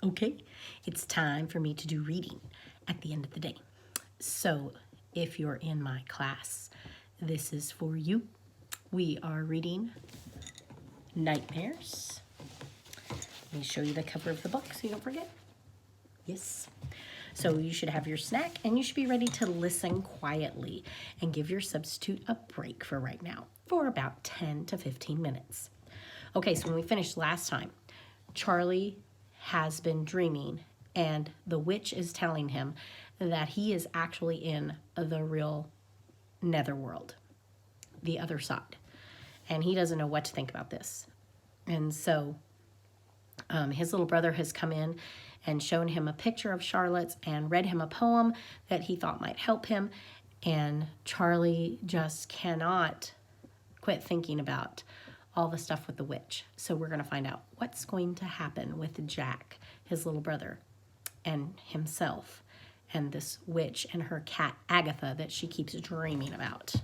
Okay, it's time for me to do reading at the end of the day. So if you're in my class, this is for you. We are reading Nightmares. Let me show you the cover of the book so you don't forget. Yes. So you should have your snack and you should be ready to listen quietly and give your substitute a break for right now for about 10 to 15 minutes. Okay, so when we finished last time, Charlie has been dreaming and the witch is telling him that he is actually in the real netherworld, the other side. And he doesn't know what to think about this. And so his little brother has come in and shown him a picture of Charlotte's and read him a poem that he thought might help him. And Charlie just cannot quit thinking about all the stuff with the witch. So we're going to find out what's going to happen with Jack, his little brother, and himself, and this witch and her cat Agatha that she keeps dreaming about.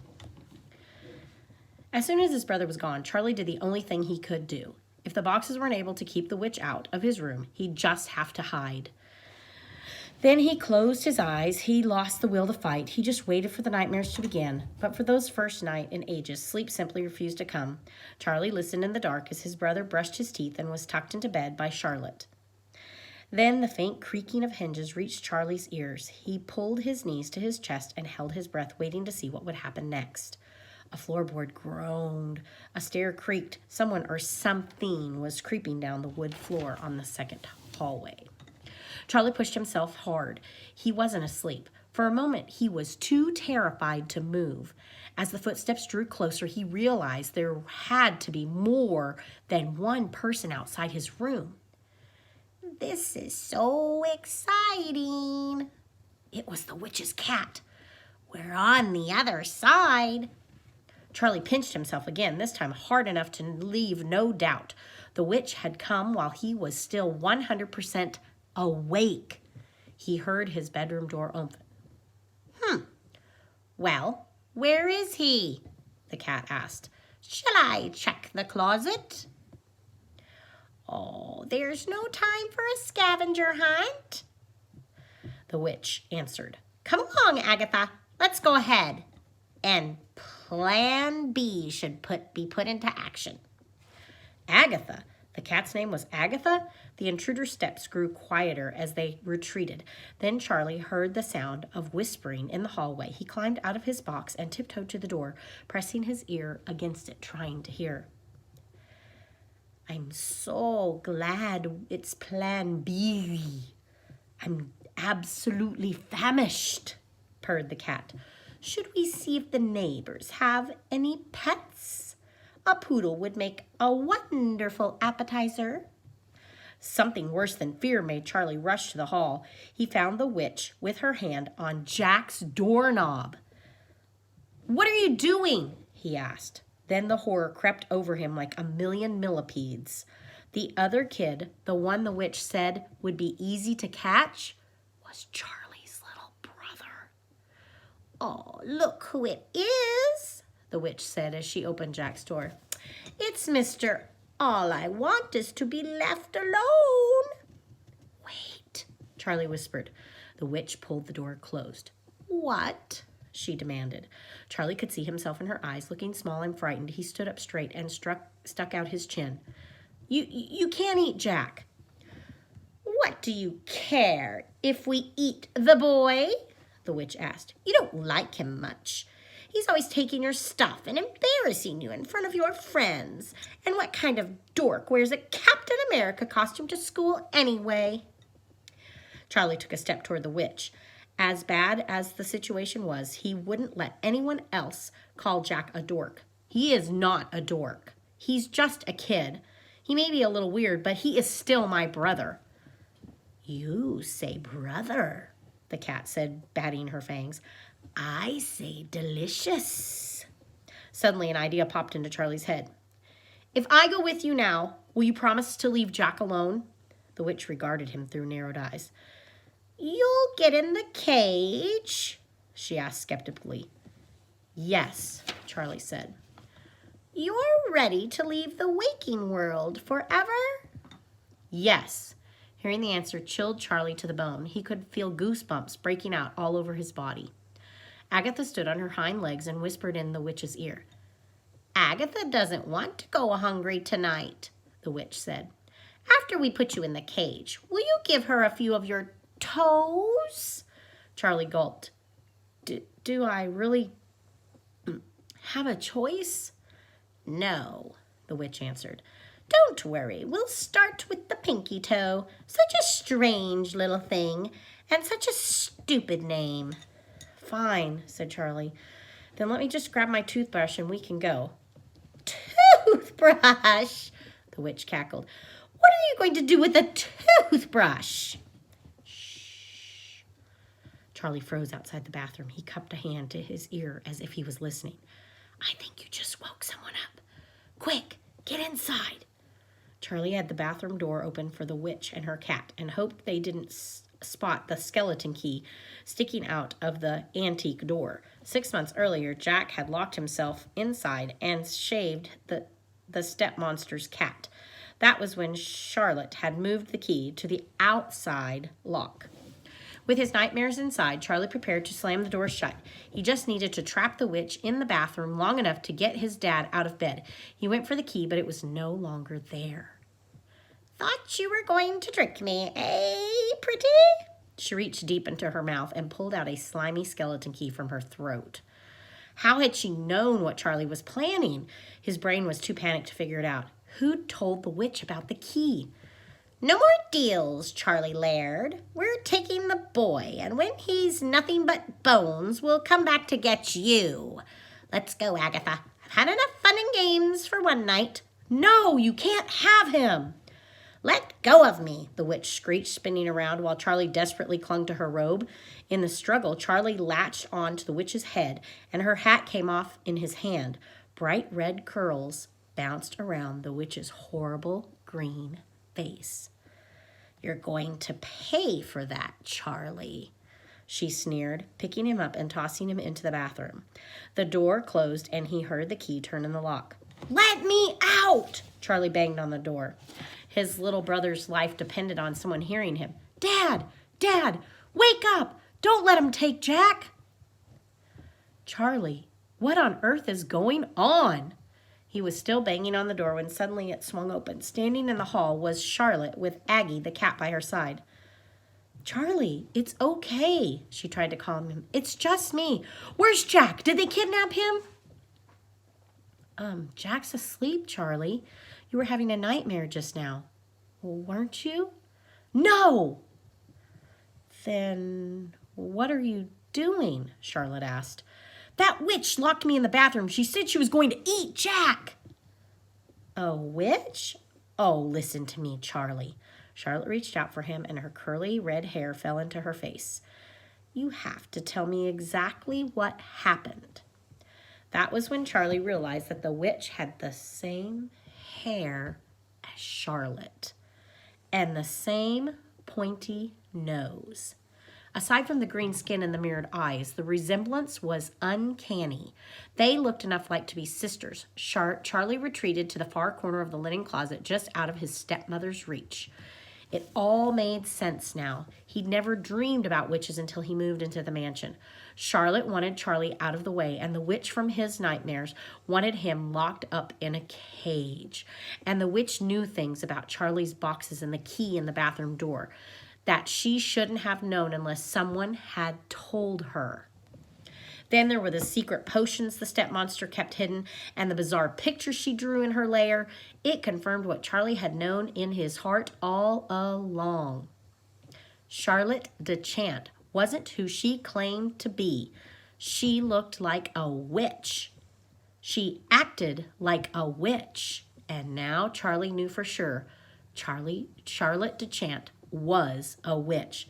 As soon as his brother was gone, Charlie did the only thing he could do. If the boxes weren't able to keep the witch out of his room, he'd just have to hide. Then he closed his eyes. He lost the will to fight. He just waited for the nightmares to begin. But for those first night in ages, sleep simply refused to come. Charlie listened in the dark as his brother brushed his teeth and was tucked into bed by Charlotte. Then the faint creaking of hinges reached Charlie's ears. He pulled his knees to his chest and held his breath, waiting to see what would happen next. A floorboard groaned. A stair creaked. Someone or something was creeping down the wood floor on the second hallway. Charlie pushed himself hard. He wasn't asleep. For a moment, he was too terrified to move. As the footsteps drew closer, he realized there had to be more than one person outside his room. This is so exciting. It was the witch's cat. We're on the other side. Charlie pinched himself again, this time hard enough to leave no doubt. The witch had come while he was still 100% awake. He heard his bedroom door open. Well, where is he? The cat asked. Shall I check the closet? Oh, there's no time for a scavenger hunt. The witch answered. Come along, Agatha. Let's go ahead. And Plan B should be put into action. Agatha. The cat's name was Agatha. The intruder's steps grew quieter as they retreated. Then Charlie heard the sound of whispering in the hallway. He climbed out of his box and tiptoed to the door, pressing his ear against it, trying to hear. I'm so glad it's Plan B. I'm absolutely famished, purred the cat. Should we see if the neighbors have any pets? A poodle would make a wonderful appetizer. Something worse than fear made Charlie rush to the hall. He found the witch with her hand on Jack's doorknob. What are you doing? He asked. Then the horror crept over him like a million millipedes. The other kid, the one the witch said would be easy to catch, was Charlie's little brother. Oh, look who it is, the witch said as she opened Jack's door. It's Mr. All I want is to be left alone. Wait, Charlie whispered. The witch pulled the door closed. What? She demanded. Charlie could see himself in her eyes, looking small and frightened. He stood up straight and stuck out his chin. You can't eat Jack. What do you care if we eat the boy? The witch asked. You don't like him much. He's always taking your stuff and embarrassing you in front of your friends. And what kind of dork wears a Captain America costume to school anyway? Charlie took a step toward the witch. As bad as the situation was, he wouldn't let anyone else call Jack a dork. He is not a dork. He's just a kid. He may be a little weird, but he is still my brother. You say brother, the cat said, batting her fangs. I say delicious. Suddenly an idea popped into Charlie's head. If I go with you now, will you promise to leave Jack alone? The witch regarded him through narrowed eyes. You'll get in the cage? She asked skeptically. Yes, Charlie said. You're ready to leave the waking world forever? Yes. Hearing the answer chilled Charlie to the bone. He could feel goosebumps breaking out all over his body. Agatha stood on her hind legs and whispered in the witch's ear. Agatha doesn't want to go hungry tonight, the witch said. After we put you in the cage, will you give her a few of your toes? Charlie gulped. Do I really have a choice? No, the witch answered. Don't worry, we'll start with the pinky toe. Such a strange little thing, and such a stupid name. Fine, said Charlie. Then let me just grab my toothbrush and we can go. Toothbrush, the witch cackled. What are you going to do with a toothbrush? Shh. Charlie froze outside the bathroom. He cupped a hand to his ear as if he was listening. I think you just woke someone up. Quick, get inside. Charlie had the bathroom door open for the witch and her cat and hoped they didn't spot the skeleton key sticking out of the antique door. 6 months earlier, Jack had locked himself inside and shaved the step-monster's cat. That was when Charlotte had moved the key to the outside lock. With his nightmares inside, Charlie prepared to slam the door shut. He just needed to trap the witch in the bathroom long enough to get his dad out of bed. He went for the key, but it was no longer there. Thought you were going to trick me, eh, pretty? She reached deep into her mouth and pulled out a slimy skeleton key from her throat. How had she known what Charlie was planning? His brain was too panicked to figure it out. Who'd told the witch about the key? No more deals, Charlie Laird. We're taking the boy, and when he's nothing but bones, we'll come back to get you. Let's go, Agatha. I've had enough fun and games for one night. No, you can't have him. Let go of me, the witch screeched, spinning around while Charlie desperately clung to her robe. In the struggle, Charlie latched on to the witch's head, and her hat came off in his hand. Bright red curls bounced around the witch's horrible green face. You're going to pay for that, Charlie, she sneered, picking him up and tossing him into the bathroom. The door closed, and he heard the key turn in the lock. Let me out! Charlie banged on the door. His little brother's life depended on someone hearing him. Dad! Dad! Wake up! Don't let him take Jack! Charlie, what on earth is going on? He was still banging on the door when suddenly it swung open. Standing in the hall was Charlotte with Aggie, the cat, by her side. Charlie, it's okay, she tried to calm him. It's just me. Where's Jack? Did they kidnap him? Jack's asleep, Charlie. You were having a nightmare just now. Weren't you? No! Then what are you doing? Charlotte asked. That witch locked me in the bathroom. She said she was going to eat Jack. A witch? Oh, listen to me, Charlie. Charlotte reached out for him, and her curly red hair fell into her face. You have to tell me exactly what happened. That was when Charlie realized that the witch had the same hair as Charlotte and the same pointy nose. Aside from the green skin and the mirrored eyes, the resemblance was uncanny. They looked enough like to be sisters. Charlie retreated to the far corner of the linen closet just out of his stepmother's reach. It all made sense now. He'd never dreamed about witches until he moved into the mansion. Charlotte wanted Charlie out of the way, and the witch from his nightmares wanted him locked up in a cage. And the witch knew things about Charlie's boxes and the key in the bathroom door that she shouldn't have known unless someone had told her. Then there were the secret potions the stepmonster kept hidden and the bizarre pictures she drew in her lair. It confirmed what Charlie had known in his heart all along. Charlotte DeChant wasn't who she claimed to be. She looked like a witch. She acted like a witch. And now Charlie knew for sure. Charlotte DeChant was a witch.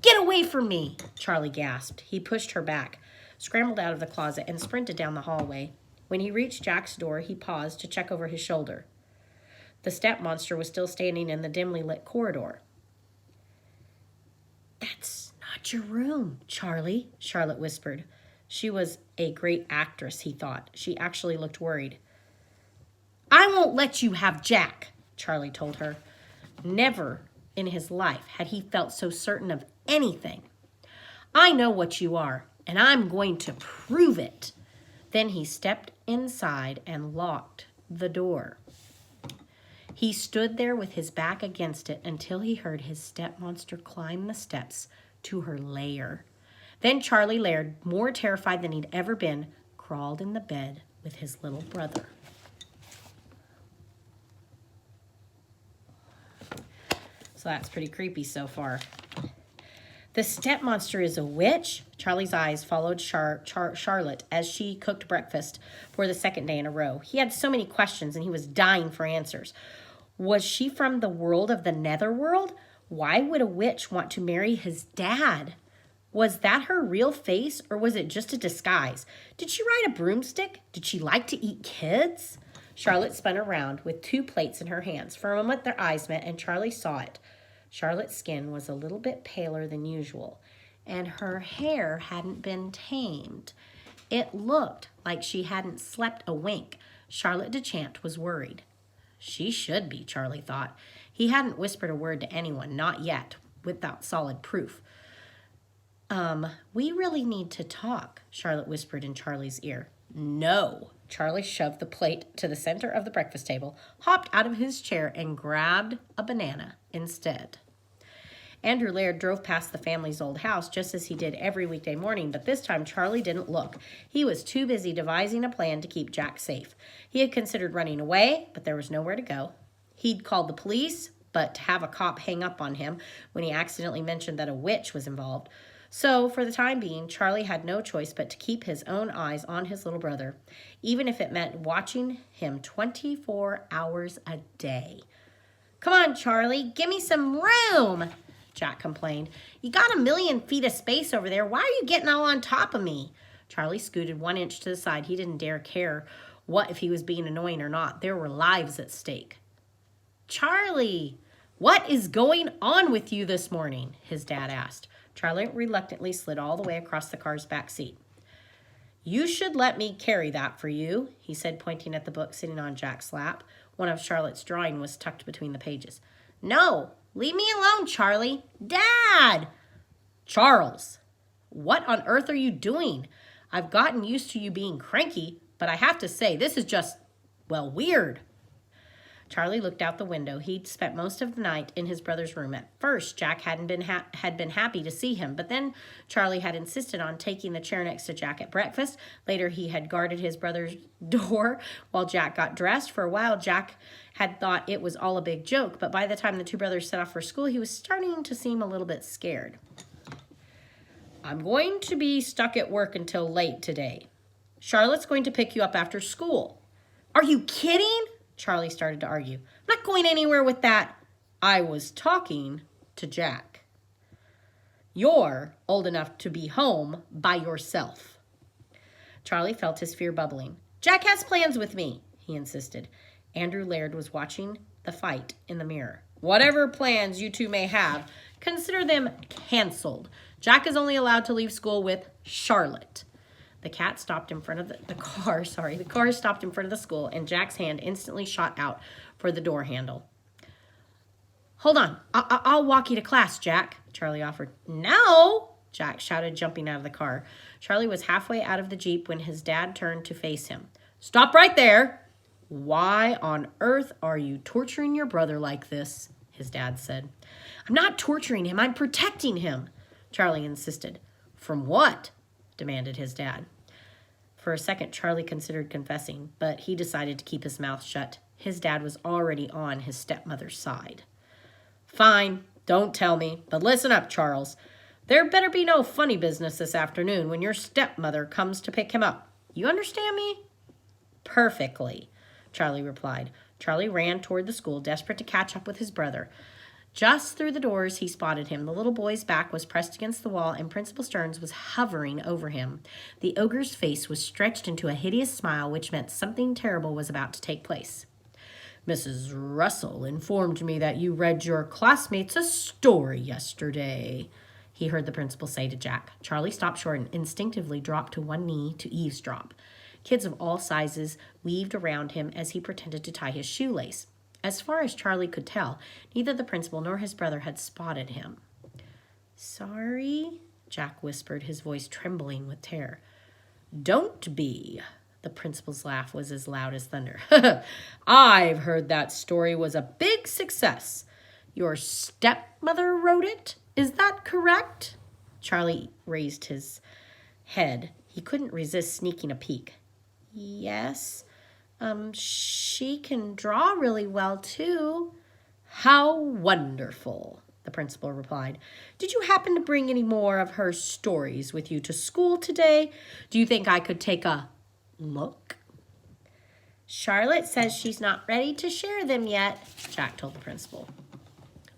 Get away from me, Charlie gasped. He pushed her back, scrambled out of the closet, and sprinted down the hallway. When he reached Jack's door, he paused to check over his shoulder. The stepmonster was still standing in the dimly lit corridor. That's not your room, Charlie, Charlotte whispered. She was a great actress, he thought. She actually looked worried. I won't let you have Jack, Charlie told her. Never in his life had he felt so certain of anything. I know what you are, and I'm going to prove it. Then he stepped inside and locked the door. He stood there with his back against it until he heard his stepmonster climb the steps to her lair. Then Charlie Laird, more terrified than he'd ever been, crawled in the bed with his little brother. So that's pretty creepy so far. The stepmonster is a witch? Charlie's eyes followed Charlotte as she cooked breakfast for the second day in a row. He had so many questions and he was dying for answers. Was she from the world of the netherworld? Why would a witch want to marry his dad? Was that her real face or was it just a disguise? Did she ride a broomstick? Did she like to eat kids? Charlotte spun around with 2 plates in her hands. For a moment their eyes met and Charlie saw it. Charlotte's skin was a little bit paler than usual, and her hair hadn't been tamed. It looked like she hadn't slept a wink. Charlotte DeChant was worried. She should be, Charlie thought. He hadn't whispered a word to anyone, not yet, without solid proof. We really need to talk, Charlotte whispered in Charlie's ear. No. Charlie shoved the plate to the center of the breakfast table, hopped out of his chair, and grabbed a banana instead. Andrew Laird drove past the family's old house just as he did every weekday morning, but this time Charlie didn't look. He was too busy devising a plan to keep Jack safe. He had considered running away, but there was nowhere to go. He'd called the police, but to have a cop hang up on him when he accidentally mentioned that a witch was involved. So, for the time being, Charlie had no choice but to keep his own eyes on his little brother, even if it meant watching him 24 hours a day. Come on, Charlie, give me some room, Jack complained. You got 1,000,000 feet of space over there. Why are you getting all on top of me? Charlie scooted 1 inch to the side. He didn't dare care if he was being annoying or not. There were lives at stake. Charlie, what is going on with you this morning? His dad asked. Charlie reluctantly slid all the way across the car's back seat. You should let me carry that for you, he said, pointing at the book sitting on Jack's lap. One of Charlotte's drawings was tucked between the pages. No, leave me alone, Charlie. Dad! Charles, what on earth are you doing? I've gotten used to you being cranky, but I have to say, this is just, weird. Charlie looked out the window. He'd spent most of the night in his brother's room. At first, Jack had been happy to see him, but then Charlie had insisted on taking the chair next to Jack at breakfast. Later, he had guarded his brother's door while Jack got dressed. For a while, Jack had thought it was all a big joke, but by the time the 2 brothers set off for school, he was starting to seem a little bit scared. I'm going to be stuck at work until late today. Charlotte's going to pick you up after school. Are you kidding? Charlie started to argue. I'm not going anywhere with that. I was talking to Jack. You're old enough to be home by yourself. Charlie felt his fear bubbling. Jack has plans with me, he insisted. Andrew Laird was watching the fight in the mirror. Whatever plans you 2 may have, consider them canceled. Jack is only allowed to leave school with Charlotte. The car stopped in front of the car stopped in front of the school, and Jack's hand instantly shot out for the door handle. Hold on, I'll walk you to class, Jack, Charlie offered. No, Jack shouted, jumping out of the car. Charlie was halfway out of the Jeep when his dad turned to face him. Stop right there. Why on earth are you torturing your brother like this? His dad said. I'm not torturing him, I'm protecting him, Charlie insisted. From what? Demanded his dad. For a second, Charlie considered confessing, but he decided to keep his mouth shut. His dad was already on his stepmother's side. Fine, don't tell me, but listen up, Charles. There better be no funny business this afternoon when your stepmother comes to pick him up. You understand me? Perfectly, Charlie replied. Charlie ran toward the school, desperate to catch up with his brother. Just through the doors, he spotted him. The little boy's back was pressed against the wall, and Principal Stearns was hovering over him. The ogre's face was stretched into a hideous smile, which meant something terrible was about to take place. Mrs. Russell informed me that you read your classmates a story yesterday, he heard the principal say to Jack. Charlie stopped short and instinctively dropped to one knee to eavesdrop. Kids of all sizes weaved around him as he pretended to tie his shoelace. As far as Charlie could tell, neither the principal nor his brother had spotted him. "Sorry," Jack whispered, his voice trembling with terror. "Don't be." The principal's laugh was as loud as thunder. "I've heard that story was a big success. Your stepmother wrote it? Is that correct?" Charlie raised his head. He couldn't resist sneaking a peek. "Yes. She can draw really well, too." "How wonderful," the principal replied. "Did you happen to bring any more of her stories with you to school today? Do you think I could take a look?" "Charlotte says she's not ready to share them yet," Jack told the principal.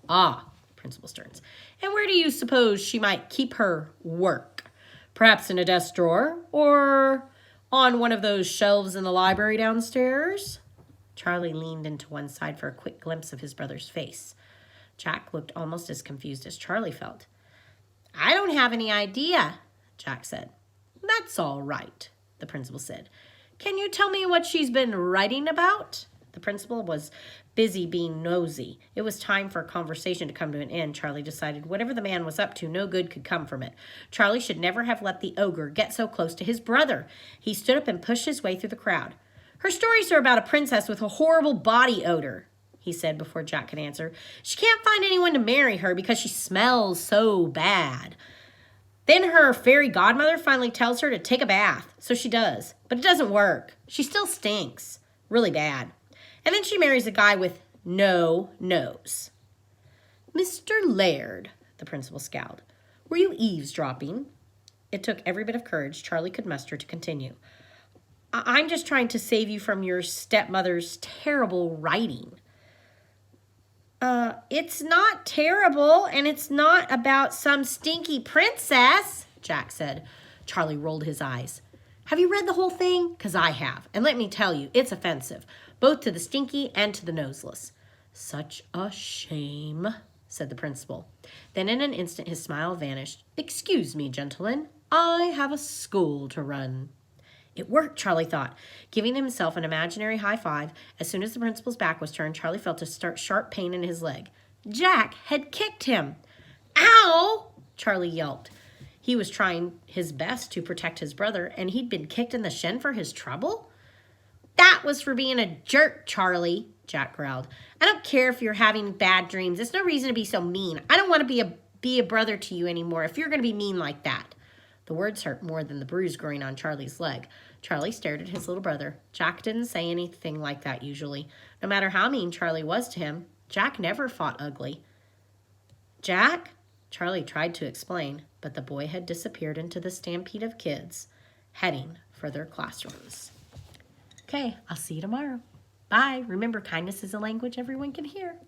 "Ah," Principal Stearns. "And where do you suppose she might keep her work? Perhaps in a desk drawer? Or on one of those shelves in the library downstairs?" Charlie leaned into one side for a quick glimpse of his brother's face. Jack looked almost as confused as Charlie felt. "I don't have any idea," Jack said. "That's all right," the principal said. "Can you tell me what she's been writing about?" The principal was busy being nosy. It was time for a conversation to come to an end, Charlie decided. Whatever the man was up to, no good could come from it. Charlie should never have let the ogre get so close to his brother. He stood up and pushed his way through the crowd. "Her stories are about a princess with a horrible body odor," he said before Jack could answer. "She can't find anyone to marry her because she smells so bad. Then her fairy godmother finally tells her to take a bath, so she does. But it doesn't work. She still stinks. Really bad. And then she marries a guy with no nose." "Mr. Laird," the principal scowled, "were you eavesdropping?" It took every bit of courage Charlie could muster to continue. "I'm just trying to save you from your stepmother's terrible writing." It's not terrible, and it's not about some stinky princess," Jack said. Charlie rolled his eyes. "Have you read the whole thing? 'Cause I have, and let me tell you, it's offensive, both to the stinky and to the noseless." "Such a shame," said the principal. Then in an instant his smile vanished. "Excuse me, gentlemen, I have a school to run." It worked, Charlie thought. Giving himself an imaginary high five, as soon as the principal's back was turned, Charlie felt a sharp pain in his leg. Jack had kicked him. "Ow!" Charlie yelped. He was trying his best to protect his brother, and he'd been kicked in the shin for his trouble? "That was for being a jerk, Charlie," Jack growled. "I don't care if you're having bad dreams. There's no reason to be so mean. I don't want to be a brother to you anymore if you're going to be mean like that." The words hurt more than the bruise growing on Charlie's leg. Charlie stared at his little brother. Jack didn't say anything like that usually. No matter how mean Charlie was to him, Jack never fought ugly. "Jack?" Charlie tried to explain, but the boy had disappeared into the stampede of kids, heading for their classrooms. Okay, I'll see you tomorrow. Bye. Remember, kindness is a language everyone can hear.